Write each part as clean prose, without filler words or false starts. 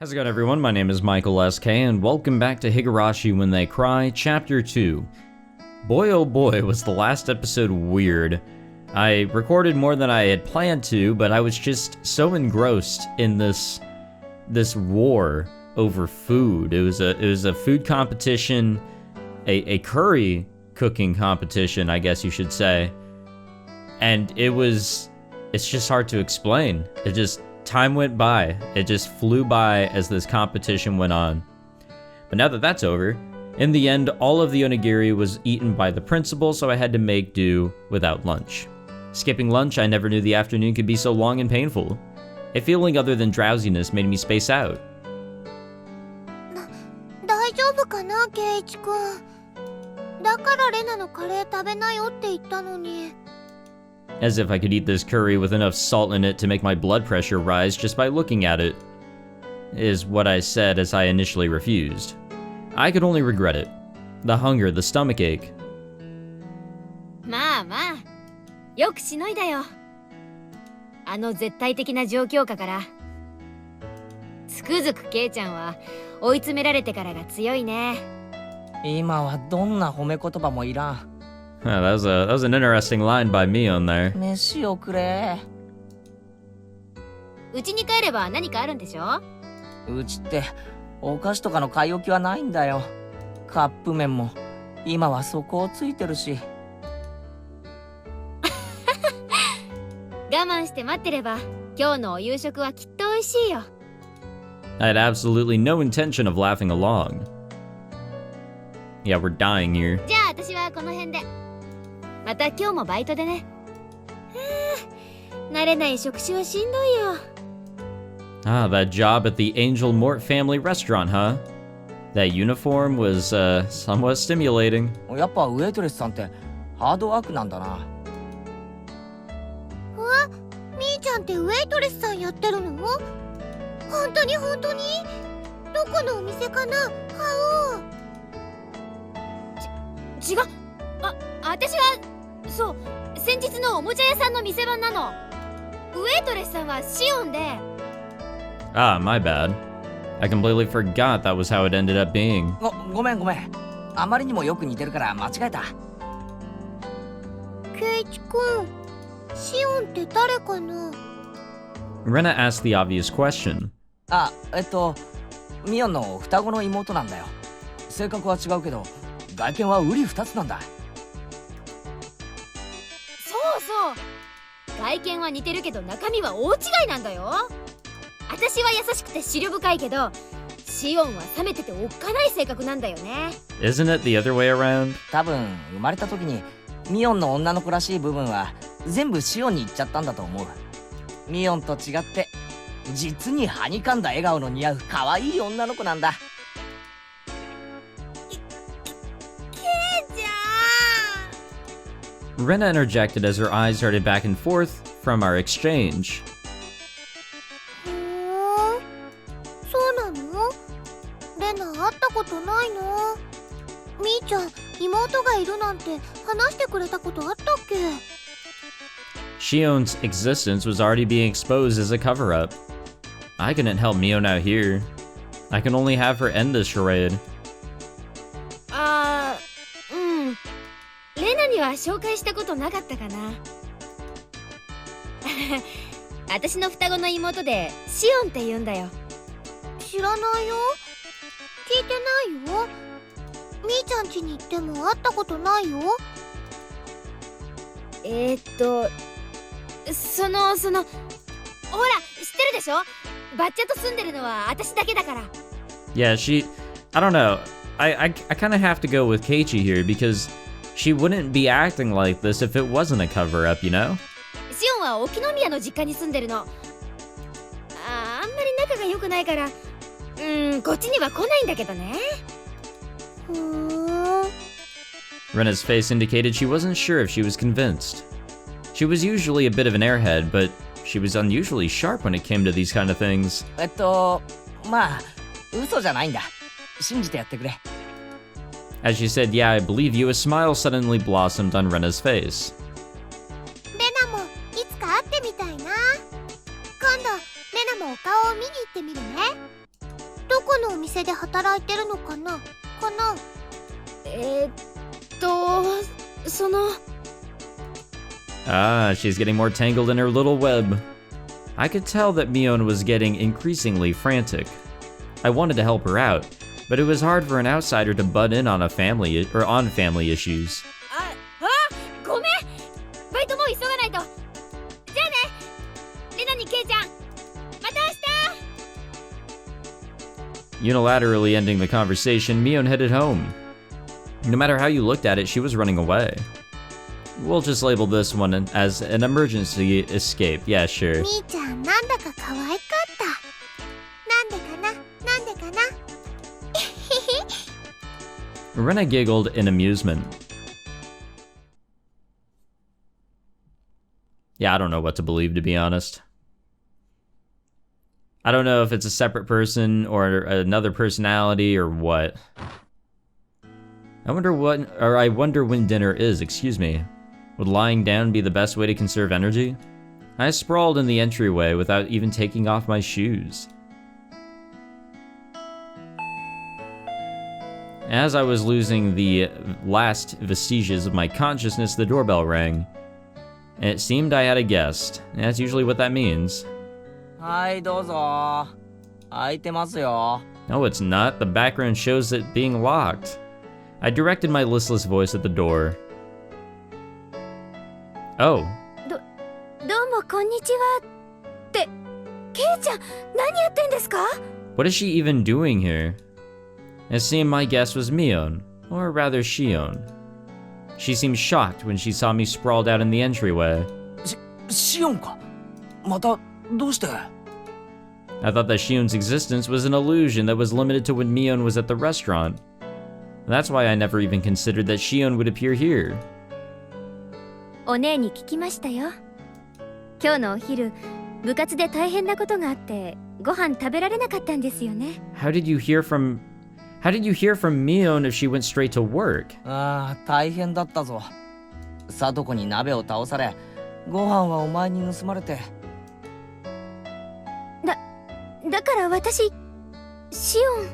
How's it going, everyone? My name is Michael SK, and welcome back to Higurashi When They Cry, Chapter 2. Boy oh boy, was the last episode weird. I recorded more than I had planned to, but I was just so engrossed in this war over food. It was a food competition, a curry cooking competition, I guess you should say. And it's just hard to explain. Time went by. It just flew by as this competition went on. But now that that's over, in the end, all of the onigiri was eaten by the principal, so I had to make do without lunch. Skipping lunch, I never knew the afternoon could be so long and painful. A feeling other than drowsiness made me space out. 大丈夫かな、ケイチ君。だからレナのカレー食べなよって言ったのに。 As if I could eat this curry with enough salt in it to make my blood pressure rise just by looking at it, is what I said as I initially refused. I could only regret it. The hunger, the stomach ache. まあまあ、よくしのいだよ。あの絶対的な状況下から。つくづくケイちゃんは追い詰められてからが強いね。今はどんな褒め言葉もいらん。 That was an interesting line by Mion there. 飯をくれ。うちに帰れば何かあるんでしょ？うちってお菓子とかの買い置きはないんだよ。カップ麺も今は底をついてるし。我慢して待ってれば今日のお夕食はきっと美味しいよ。 I had absolutely no intention of laughing along. Yeah, we're dying here. じゃあ私はこの辺で。また今日もバイトでね。慣れない職種はしんどいよ。 Ah, that job at the Angel Mort family restaurant, huh? That uniform was, somewhat stimulating. やっぱウェイトレスさんってハードワークなんだな。みーちゃんってウェイトレスさんやってるの？本当に本当に？どこのお店かな？は違う。私はそう先日のおもちゃ屋さんの店番なの。ウェイトレスさんはシオンで。 Ah, my bad. I completely forgot that was how it ended up being. ごめん。あまりにもよく似てるから間違えた。ケイチ君、シオンって誰かな？ Rena asked the obvious question. ミオンの双子の妹なんだよ。性格は違うけど外見は瓜二つなんだ。そう外見は似てるけど中身は大違いなんだよ。私は優しくて思慮深いけどシオンは冷めてておっかない性格なんだよね。 Isn't it the other way around? 多分生まれた時にミオンの女の子らしい部分は全部シオンに行っちゃったんだと思う。ミオンと違って実にはにかんだ笑顔の似合う可愛い女の子なんだ。 Rena interjected as her eyes darted back and forth from our exchange. そうなの？レナ会ったことないの？みーちゃん、妹がいるなんて話してくれたことあったっけ？ Shion's existence was already being exposed as a cover-up. I couldn't help Mion out here. I can only have her end this charade. レナには紹介したことなかったかな。私の双子の妹でシオンって言うんだよ。知らないよ。聞いてないよ。みーちゃん家に行っても会ったことないよ。そのほら知ってるでしょ？バッチャと住んでるのは私だけだから。 Yeah, I don't know. I kind of have to go with Keiichi here because she wouldn't be acting like this if it wasn't a cover-up, you know? シオンは沖宮の実家に住んでるの。あんまり仲が良くないからこっちには来ないんだけどね。Rena's face indicated she wasn't sure if she was convinced. She was usually a bit of an airhead, but she was unusually sharp when it came to these kind of things. まあ嘘じゃないんだ。信じてやってくれ。 As she said, "Yeah, I believe you," a smile suddenly blossomed on Rena's face. レナもいつか会ってみたいな。今度レナもお顔を見に行ってみるね。店で働いてるのかなその Ah, she's getting more tangled in her little web. I could tell that Mion was getting increasingly frantic. I wanted to help her out, but it was hard for an outsider to butt in on family issues. ごめん、バイトもう急がないと。じゃあね、レナにケイちゃん、また明日。 Unilaterally ending the conversation, Mion headed home. No matter how you looked at it, she was running away. We'll just label this one as an emergency escape. Yeah, sure. みーちゃんなんだか可愛かった。なんでかな Rena giggled in amusement. Yeah, I don't know what to believe, to be honest. I don't know if it's a separate person or another personality or what. I wonder when dinner is, excuse me. Would lying down be the best way to conserve energy? I sprawled in the entryway without even taking off my shoes. As I was losing the last vestiges of my consciousness, the doorbell rang. And it seemed I had a guest. That's usually what that means. はいどうぞ。開いてますよ。 No, it's not. The background shows it being locked. I directed my listless voice at the door. Oh. どうもこんにちは。って、ケイちゃん、何やってんですか？ What is she even doing here? It seemed my guest was Mion, or rather Shion. She seemed shocked when she saw me sprawled out in the entryway. シオンか。またどうして？ I thought that Shion's existence was an illusion that was limited to when Mion was at the restaurant. That's why I never even considered that Shion would appear here. お姉に聞きましたよ。今日のお昼、部活で大変なことがあって、ご飯食べられなかったんですよね。How did you hear from Mion if she went straight to work? ああ、大変だったぞ。さとこに鍋を倒され、ご飯はお前に盗まれて。だから私、シオン。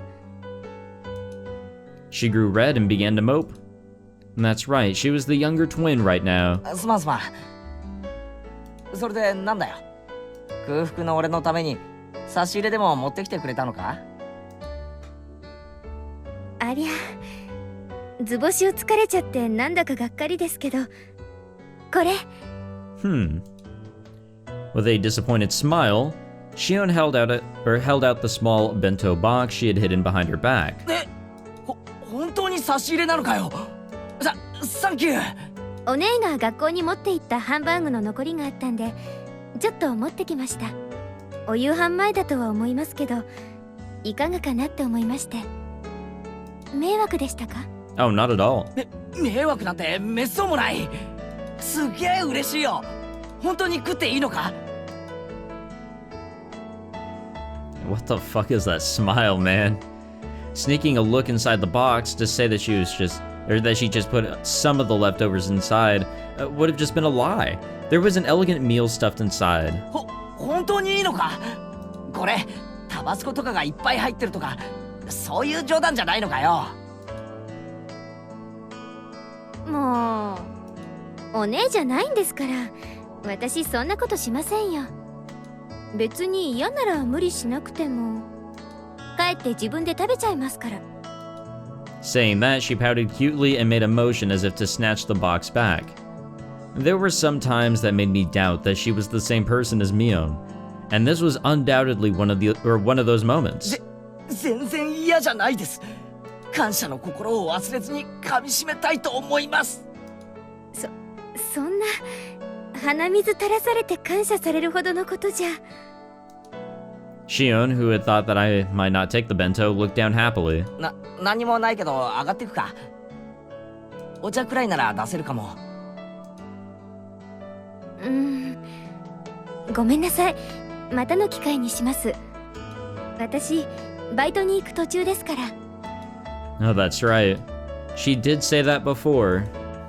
She grew red and began to mope. That's right, she was the younger twin right now. すまん。それでなんだよ。空腹の俺のために差し入れでも持ってきてくれたのか？ありゃ、図星を疲れちゃってなんだかがっかりですけど、これ。With a disappointed smile, Shion held out the small bento box she had hidden behind her back. 本当に差し入れなのかよ。サンキュー。お姉が学校に持って行ったハンバーグの残りがあったんで、ちょっと持ってきました。お夕飯前だとは思いますけど、いかがかなって思いまして。迷惑でしたか？ Oh, not at all. 迷惑なんてめっそうもない。すげえ嬉しいよ。本当に食っていいのか？ What the fuck is that smile, man? Sneaking a look inside the box to say that she just put some of the leftovers inside would have just been a lie. There was an elegant meal stuffed inside. 本当にいいのか？これタバスコとかがいっぱい入ってるとか、そういう冗談じゃないのかよ。もうお姉じゃないんですから、私そんなことしませんよ。別に嫌なら無理しなくても、帰って自分で食べちゃいますから。 Saying that, she pouted cutely and made a motion as if to snatch the box back. There were some times that made me doubt that she was the same person as Mion, and this was undoubtedly one of those moments. 全然嫌じゃないです。感謝の心を忘れずに噛み締めたいと思います。そんな鼻水垂らされて感謝されるほどのことじゃ。Shion, who had thought that I might not take the bento, looked down happily. 何もないけど上がってくか。お茶くらいなら出せるかも。ごめんなさい。またの機会にします。私バイトに行く途中ですから。 Oh, that's right. She did say that before.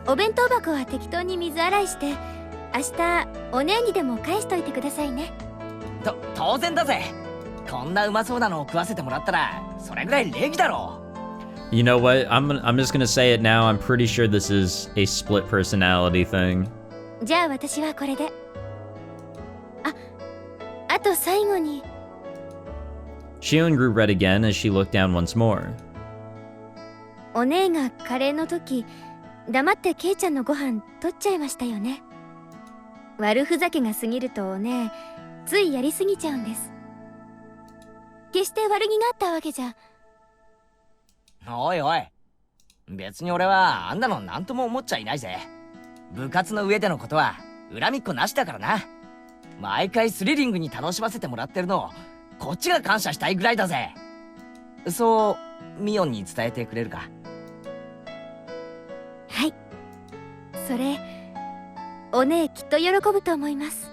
お弁当箱は適当に水洗いして、明日お姉にでも返しといてくださいね。当然だぜ。こんなうまそうなのを食わせてもらったらそれぐらい礼儀だろ。 You know what? I'm just gonna say it now. I'm pretty sure this is a split personality thing. じゃあ私はこれで。あと最後に。 Shion grew red again as she looked down once more. お姉がカレーの時黙ってケイちゃんのご飯取っちゃいましたよね。悪ふざけが過ぎるとお姉ついやりすぎちゃうんです。決して悪気があったわけじゃ。おいおい、別に俺はあんなの何とも思っちゃいないぜ。部活の上でのことは恨みっこなしだからな。毎回スリリングに楽しませてもらってるのをこっちが感謝したいぐらいだぜ。そうミオンに伝えてくれるか。はい、それお姉きっと喜ぶと思います。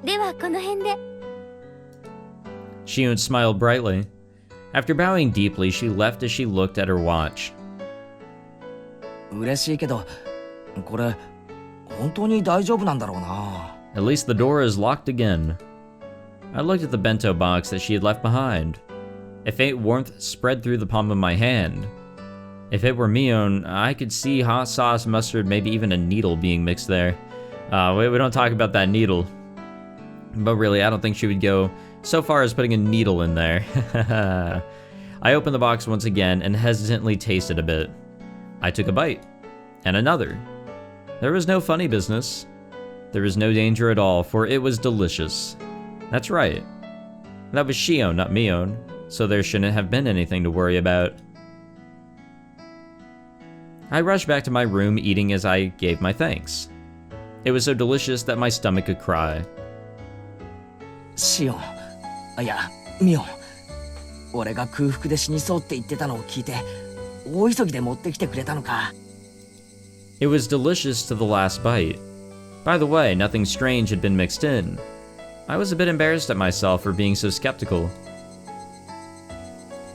ではこの辺で。 Shion smiled brightly. After bowing deeply, she left as she looked at her watch. 嬉しいけどこれ本当に大丈夫なんだろうな。 At least the door is locked again. I looked at the bento box that she had left behind. A faint warmth spread through the palm of my hand. If it were Mion, I could see hot sauce, mustard, maybe even a needle being mixed there. We don't talk about that needle. But really, I don't think she would go so far as putting a needle in there. I opened the box once again and hesitantly tasted a bit. I took a bite. And another. There was no funny business. There was no danger at all, for it was delicious. That's right. That was Shion, not Mion, so there shouldn't have been anything to worry about. I rushed back to my room, eating as I gave my thanks. It was so delicious that my stomach could cry. シオン、いやミオン、俺が空腹で死にそうって言ってたのを聞いて大急ぎで持ってきてくれたのか。 It was delicious to the last bite. By the way, nothing strange had been mixed in. I was a bit embarrassed at myself for being so skeptical.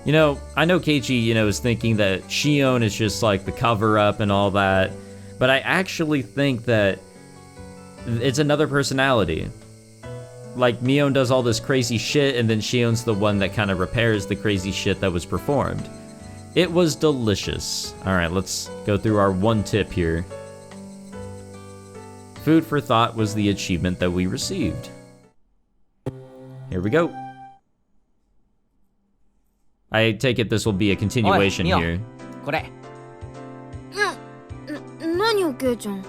You know, I know Keiichi, is thinking that Shion is just like the cover-up and all that, but I actually think that it's another personality. Like, Mion does all this crazy shit, and then Shion's the one that kind of repairs the crazy shit that was performed. It was delicious. Alright, let's go through our one tip here. Food for thought was the achievement that we received. Here we go. I take it this will be a continuation here. これ。何をケイちゃん。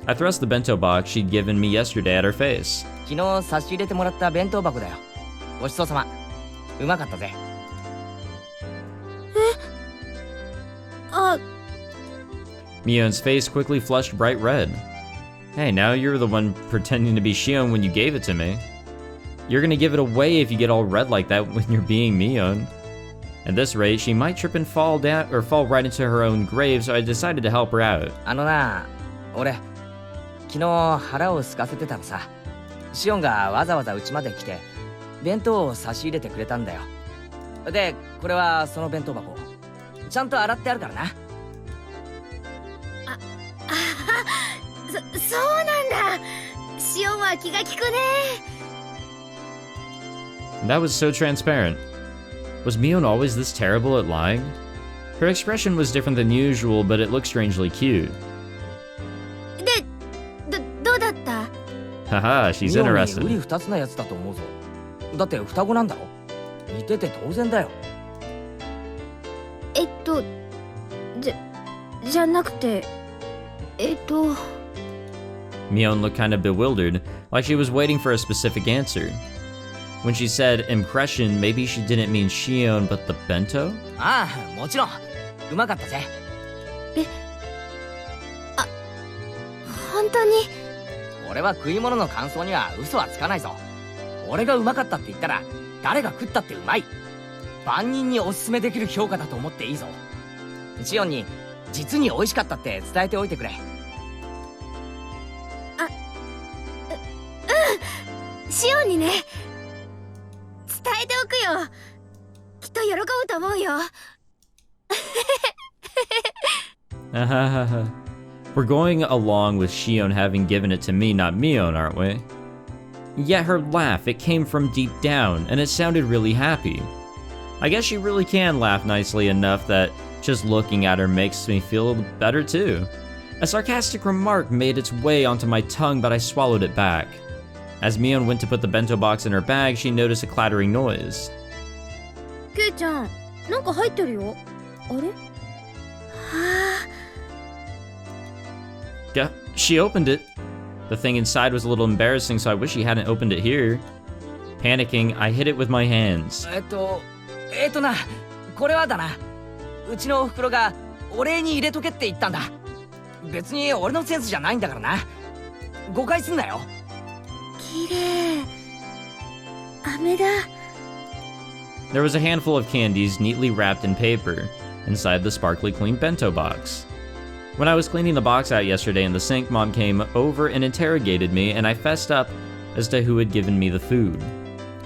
I thrust the bento box she'd given me yesterday at her face. 昨日差し入れてもらった弁当箱だよ。ごちそうさま。うまかったぜ。Mion's face quickly flushed bright red. Hey, now you're the one pretending to be Shion when you gave it to me. You're gonna give it away if you get all red like that when you're being Mion. At this rate, she might trip and fall down or fall right into her own grave, so I decided to help her out. あのな、俺昨日腹を空かせてたのさ。シオンがわざわざ家まで来て弁当を差し入れてくれたんだよ。で、これはその弁当箱。ちゃんと洗ってあるからな。そうなんだ。シオンは気が利くね。 That was so transparent. Was Mion always this terrible at lying? Her expression was different than usual, but it looked strangely cute. どうだった？ Haha, she's ミオンに interested. 瓜二つなやつだと思うぞ。だって双子なんだろ。似てて当然だよ。じゃなくて、Mion looked kind of bewildered, like she was waiting for a specific answer. When she said impression, maybe she didn't mean Shion, but the bento? ああ、もちろん。うまかったぜ。本当に？俺は食い物の感想には嘘はつかないぞ。俺がうまかったって言ったら誰が食ったってうまい。万人におすすめできる評価だと思っていいぞ。シオンに実に美味しかったって伝えておいてくれ。シオンにね、伝えておくよ。きっと喜ぶと思うよ。We're going along with Shion having given it to me, not Mion, aren't we? Yet her laugh, it came from deep down, and it sounded really happy. I guess she really can laugh nicely enough that just looking at her makes me feel better too. A sarcastic remark made its way onto my tongue, but I swallowed it back. As Mion went to put the bento box in her bag, she noticed a clattering noise. ケイちゃん、なんか入ってるよ。あれ？はあ。Yeah, she opened it. The thing inside was a little embarrassing, so I wish she hadn't opened it here. Panicking, I hid it with my hands. な、これはだな。うちのお袋がお礼に入れとけって言ったんだ。別に俺のセンスじゃないんだからな。誤解すんなよ。綺麗。飴だ。There was a handful of candies neatly wrapped in paper inside the sparkly clean bento box. When I was cleaning the box out yesterday in the sink, Mom came over and interrogated me, and I fessed up as to who had given me the food.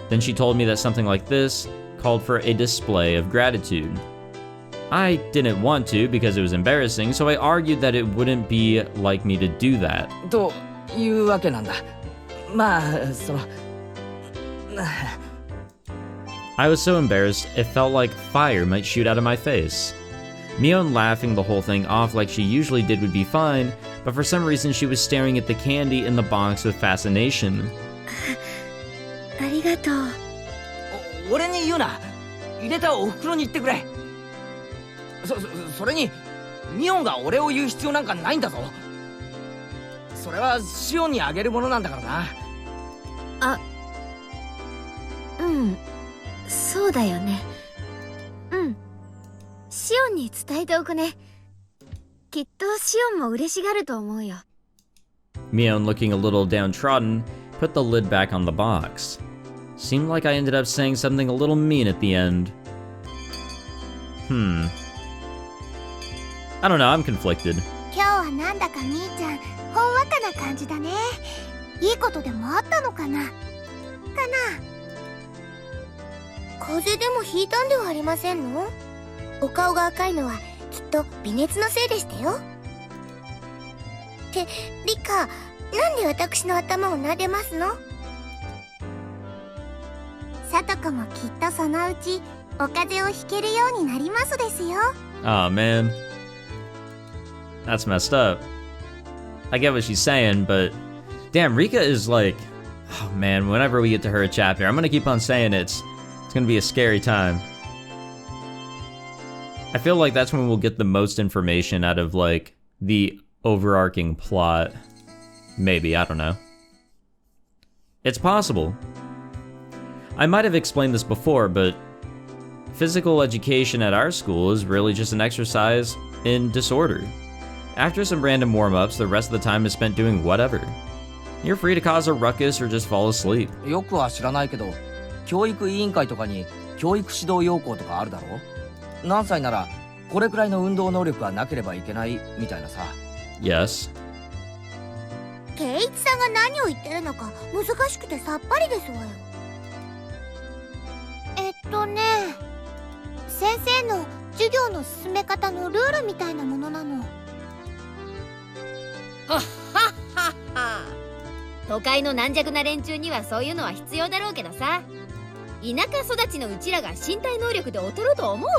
Then she told me that something like this called for a display of gratitude. I didn't want to because it was embarrassing, so I argued that it wouldn't be like me to do that. というわけなんだ。まあ、その。I was so embarrassed, it felt like fire might shoot out of my face. Mion laughing the whole thing off like she usually did would be fine, but for some reason she was staring at the candy in the box with fascination. ありがとう。俺に言うな。入れたお袋に言ってくれ。それに、ミオンが俺を言う必要なんかないんだぞ。それはシオンにあげるものなんだからな。あ、うん、そうだよね。うん。シオンに伝えておくね。きっとシオンも嬉しがると思うよ。Mion, looking a little downtrodden, put the lid back on the box. Seemed like I ended up saying something a little mean at the end. I don't know, I'm conflicted. 今日はなんだかみーちゃん、ほんわかな感じだね。いいことでもあったのかな？風邪でもひいたんではありませんの？お顔が赤いのはきっと微熱のせいでしたよ。ってリカ、なんで私の頭を撫でますの？さとこもきっとそのうちお風邪をひけるようになりますですよ。Aw, man. That's messed up. I get what she's saying, but damn, Rika is like, oh man, whenever we get to her chapter, I'm gonna keep on saying it's gonna be a scary time. I feel like that's when we'll get the most information out of like the overarching plot. Maybe, I don't know. It's possible. I might have explained this before, but physical education at our school is really just an exercise in disorder. After some random warm-ups, the rest of the time is spent doing whatever. You're free to cause a ruckus or just fall asleep. よくは知らないけど、教育委員会とかに教育指導要項とかあるだろ？何歳ならこれくらいの運動能力がなければいけないみたいなさ。Yes. 圭一さんが何を言ってるのか難しくてさっぱりですわよ。先生の授業の進め方のルールみたいなものなの。はっはっはっは。都会の軟弱な連中にはそういうのは必要だろうけどさ。田舎育ちのうちらが身体能力で劣ると思う？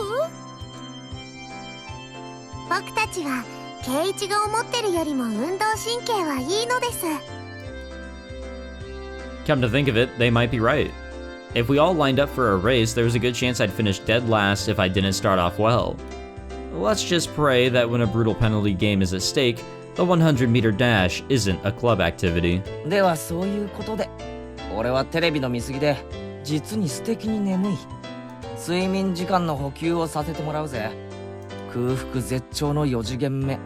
僕たちは圭一が思ってるよりも運動神経はいいのです。Come to think of it, they might be right. If we all lined up for a race, there was a good chance I'd finish dead last if I didn't start off well. Let's just pray that when a brutal penalty game is at stake, the 100-meter dash isn't a club activity. ではそういうことで、俺はテレビの見過ぎで実に素敵に眠い。睡眠時間の補給をさせてもらうぜ。空腹絶頂の4次元目。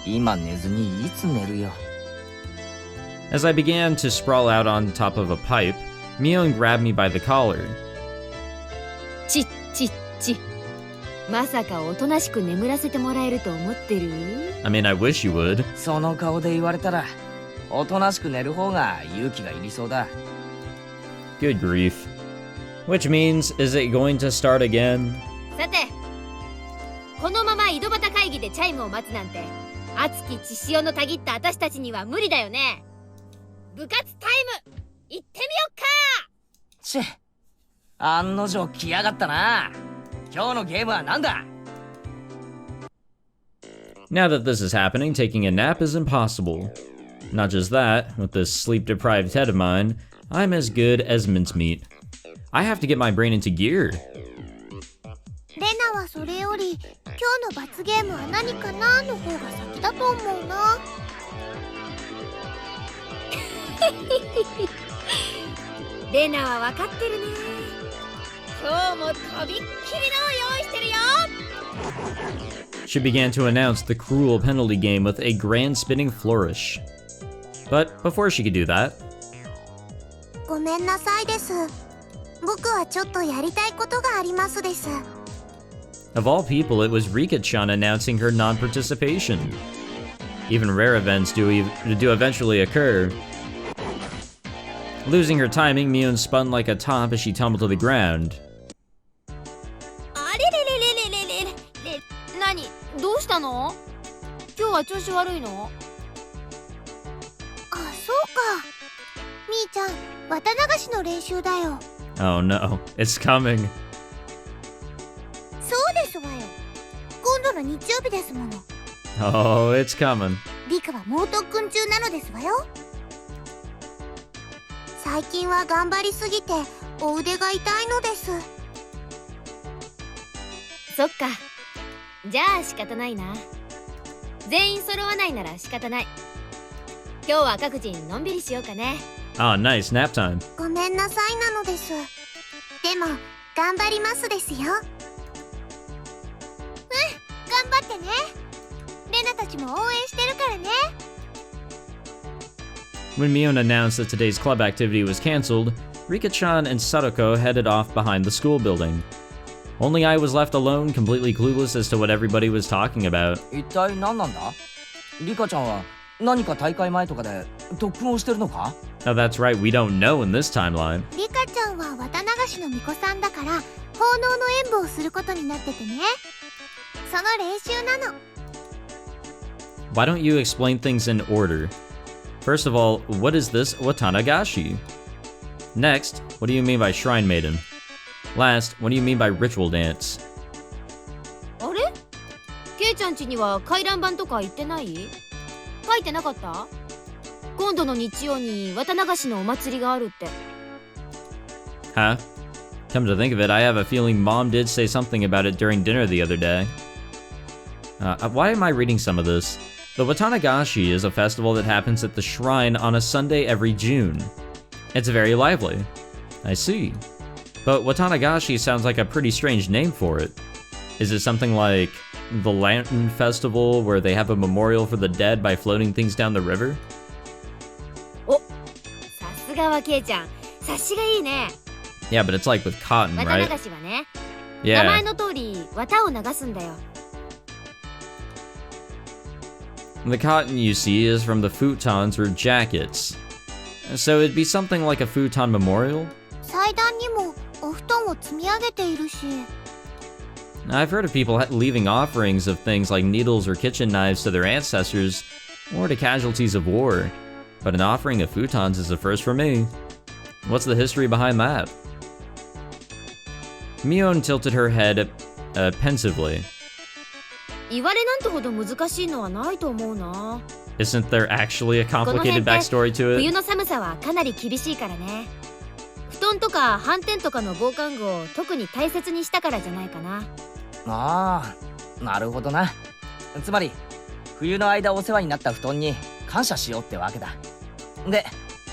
今寝ずにいつ寝るよ。As I began to sprawl out on top of a pipe, Mion grabbed me by the collar. ちっちっち。まさかおとなしく眠らせてもらえると思ってる？ I mean, I wish you would. その顔で言われたら、おとなしく寝る方が勇気がいりそうだ。Good grief. Which means, is it going to start again? さて、このまま井戸端会議でチャイムを待つなんて、熱き血潮のたぎった私たちには無理だよね。部活タイム！行ってみよっか。チェ、案の定来やがったな。今日のゲームは何だ？ Now that this is happening, taking a nap is impossible. Not just that, with this sleep-deprived head of mine, I'm as good as mincemeat. I have to get my brain into gear. レナはそれより今日の罰ゲームは何かなの方が先だと思うな。レナは分かってるね。今日もとびっきりの用意してるよ。She began to announce the cruel penalty game with a grand spinning flourish. But before she could do that, ごめんなさいです。僕はちょっとやりたいことがありますです。of all people, it was Rika-chan announcing her non-participation. Even rare events do eventually occur. Losing her timing, Mion spun like a top as she tumbled to the ground. あれれれれれれれれ、何？どうしたの？今日は調子悪いの？あ、そうか。みーちゃん、綿流しの練習だよ。Oh no, it's coming. そうですわよ。今度の日曜日ですもの。Oh, it's coming. リカは猛特訓中なのですわよ。最近は頑張りすぎてお腕が痛いのです。そっか。じゃあ仕方ないな。全員揃わないなら仕方ない。今日は各人のんびりしようかね。Ah, nice, nap time. ごめんなさいなのです。でも頑張りますですよ。頑張ってね。レナたちも応援してるからね。When Mion announced that today's club activity was cancelled, Rika-chan and Sadako headed off behind the school building. Only I was left alone, completely clueless as to what everybody was talking about. 一体何なんだ？リカちゃんは何か大会前とかで特訓をしてるのか？ Now that's right, we don't know in this timeline. リカちゃんは綿流しの巫女さんだから奉納の演舞をすることになっててね。その練習なの。 Why don't you explain things in order? First of all, what is this Watanagashi? Next, what do you mean by Shrine Maiden? Last, what do you mean by Ritual Dance? あれ？ケイちゃん家には回覧板とか言ってない？書いてなかった？今度の日曜に綿流しのお祭りがあるって。Huh? Come to think of it, I have a feeling Mom did say something about it during dinner the other day. Why am I reading some of this? The Watanagashi is a festival that happens at the shrine on a Sunday every June. It's very lively. I see. But Watanagashi sounds like a pretty strange name for it. Is it something like the Lantern Festival, where they have a memorial for the dead by floating things down the river? お、さすがはケイちゃん。察しがいいね。Yeah, but it's like with cotton, 綿 right? 流しはね。名 Yeah. 前の通り綿を流すんだよ。The cotton you see is from the futons or jackets. So it'd be something like a futon memorial? 祭壇にもお布団を積み上げているし。I've heard of people leaving offerings of things like needles or kitchen knives to their ancestors, or to casualties of war. But an offering of futons is a first for me. What's the history behind that? Mion tilted her head pensively. 言われなんてほど難しいのはないと思うな。 Isn't there actually a complicated backstory to 冬 it? の寒さはかなり厳しいからね。布団とか斑点とかの防寒具を特に大切にしたからじゃないかな。ああ、なるほどな。つまり冬の間お世話になった布団に感謝しようってわけだ。で、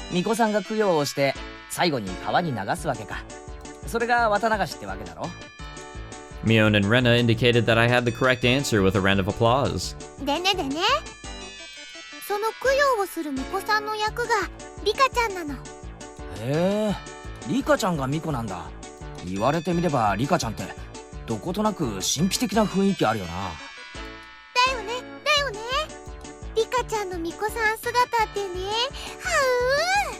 巫女さんが供養をして最後に川に流すわけか。それが綿流しってわけだろ。 Mion and Rena indicated that I had the correct answer with a round of applause. でねでね。その供養をする巫女さんの役がリカちゃんなの。へえ、リカちゃんが巫女なんだ。言われてみればリカちゃんってどことなく神秘的な雰囲気あるよな。だよね、だよね。リカちゃんの巫女さん姿ってね、はう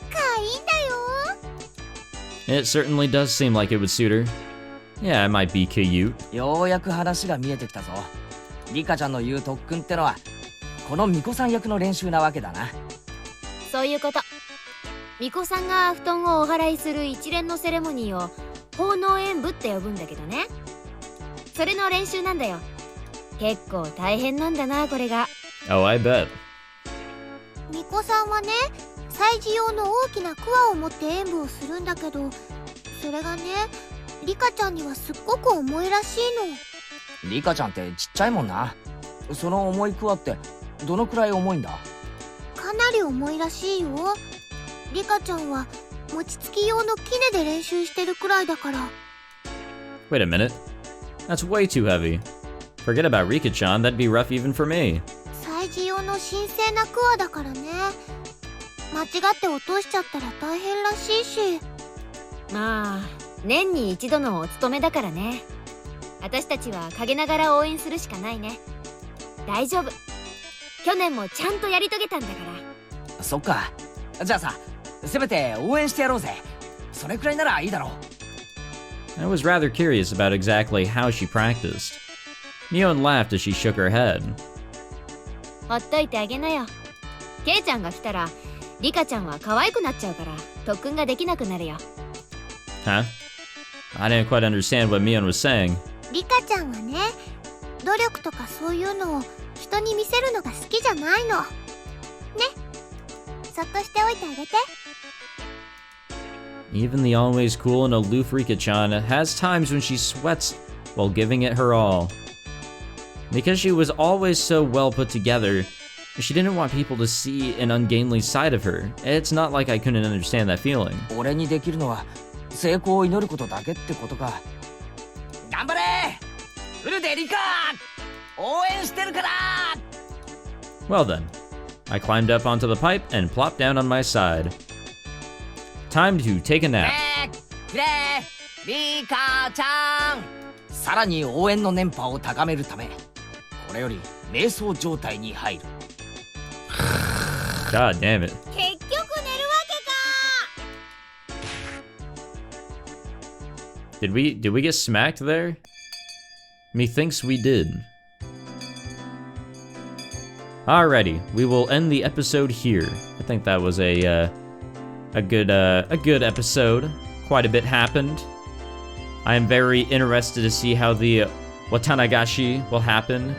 ー。かわいいんだよ。 It certainly does seem like it would suit her. Yeah, it might be cute. ようやく話が見えてきたぞ。リカちゃんの言う特訓ってのはこの巫女さん役の練習なわけだな。そういうこと。巫女さんが布団をお祓いする一連のセレモニーを奉納演舞って呼ぶんだけどね。それの練習なんだよ。結構大変なんだな、これが。Oh, I bet. 巫女さんはね、祭事用の大きな桑を持って演舞をするんだけど、それがね、リカちゃんにはすっごく重いらしいの。リカちゃんってちっちゃいもんな。その重いクワってどのくらい重いんだ？かなり重いらしいよ。リカちゃんは餅つき用のキネで練習してるくらいだから。 Wait a minute. That's way too heavy. Forget about Rika-chan, that'd be rough even for me. 祭事用の神聖なクワだからね。間違って落としちゃったら大変らしいし。まあ年に一度のお勤めだからね。私たちは陰ながら応援するしかないね。大丈夫。去年もちゃんとやり遂げたんだから。そっか。じゃあさ、せめて応援してやろうぜ。それくらいならいいだろう。 I was rather curious about exactly how she practiced. Mion laughed as she shook her head. ほっといてあげなよ。ケイちゃんが来たらリカちゃんは可愛くなっちゃうから特訓ができなくなるよ。 Huh? I didn't quite understand what Mion was saying. リカちゃんはね、努力とかそういうのを人に見せるのが好きじゃないの。ね。そっとしておいてあげて。 Even the always cool and aloof Rika-chan has times when she sweats while giving it her all. Because she was always so well put together, she didn't want people to see an ungainly side of her. It's not like I couldn't understand that feeling. 俺にできるのは成功を祈ることだけってことか。頑張れフルでリカ応援してるから。 Well then, I climbed up onto the pipe and plopped down on my side. Time to take a nap. フレーリカちゃん、さらに応援の電波を高めるためこれより瞑想状態に入る。 God damn it. 結局寝るわけか。 Did we get smacked there? Methinks we did. Alrighty, we will end the episode here. I think that was a good episode. Quite a bit happened. I am very interested to see how the Watanagashi will happen.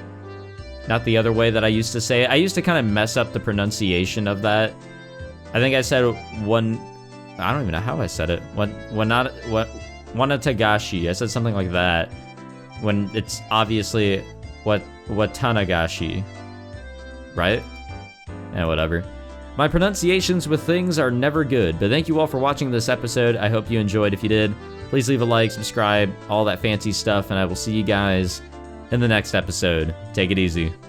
Not the other way that I used to say it. I used to kind of mess up the pronunciation of that. I think I said one. I don't even know how I said it. Watanagashi. I said something like that. When it's obviously Watanagashi. Right? Yeah, whatever. My pronunciations with things are never good, but thank you all for watching this episode. I hope you enjoyed. If you did, please leave a like, subscribe, all that fancy stuff, and I will see you guys in the next episode. Take it easy.